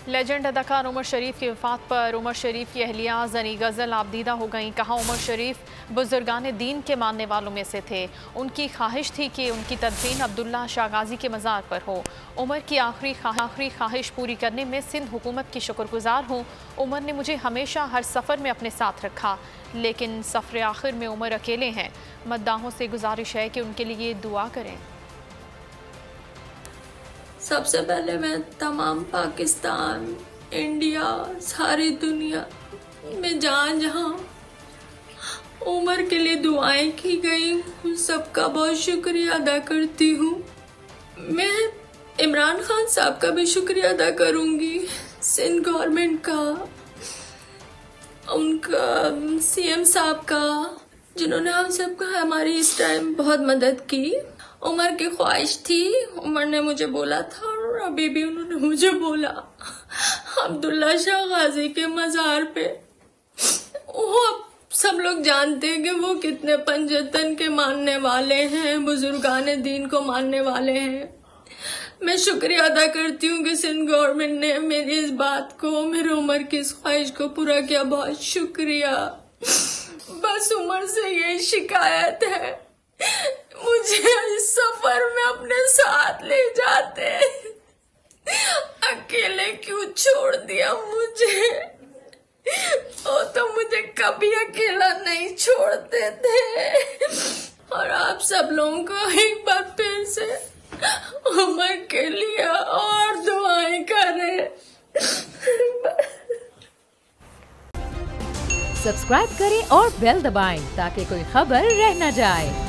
Legend अदाकार उमर शरीफ की वफ़ात पर उमर शरीफ की अहलिया ज़नी गज़ल आबदीदा हो गई। कहा, उमर शरीफ बुजुर्गान दीन के मानने वालों में से थे। उनकी ख्वाहिश थी कि उनकी तदफीन अब्दुल्ला शाह गाजी के मज़ार पर हो। उमर की आखिरी ख्वाहिश पूरी करने में सिंध हुकूमत की शुक्रगुजार हूँ। उमर ने मुझे हमेशा हर सफ़र में अपने साथ रखा, लेकिन सफ़र आखिर में उमर अकेले हैं। मद्दाहों से गुजारिश है कि उनके लिए दुआ करें। सबसे पहले मैं तमाम पाकिस्तान, इंडिया, सारी दुनिया में जहाँ जहाँ उमर के लिए दुआएं की गई, उन सबका बहुत शुक्रिया अदा करती हूँ। मैं इमरान खान साहब का भी शुक्रिया अदा करूँगी, सिंध गवर्नमेंट का, उनका सीएम साहब का, जिन्होंने हम सबका हमारी इस टाइम बहुत मदद की। उमर की ख्वाहिश थी, उमर ने मुझे बोला था और अभी भी उन्होंने मुझे बोला, अब्दुल्ला शाह गाजी के मज़ार पे। वो सब लोग जानते हैं कि वो कितने पंजतन के मानने वाले हैं, बुजुर्गान दीन को मानने वाले हैं। मैं शुक्रिया अदा करती हूँ कि सिंध गवर्नमेंट ने मेरी इस बात को, मेरे उमर की इस ख्वाहिश को पूरा किया। बहुत शुक्रिया। बस उमर से यही शिकायत है, मुझे इस सफर में अपने साथ ले जाते, अकेले क्यों छोड़ दिया मुझे? वो तो मुझे कभी अकेला नहीं छोड़ते थे। और आप सब लोगों को एक बार फिर से उमर के लिए और दुआएं करें। सब्सक्राइब करें और बेल दबाएं ताकि कोई खबर रह न जाए।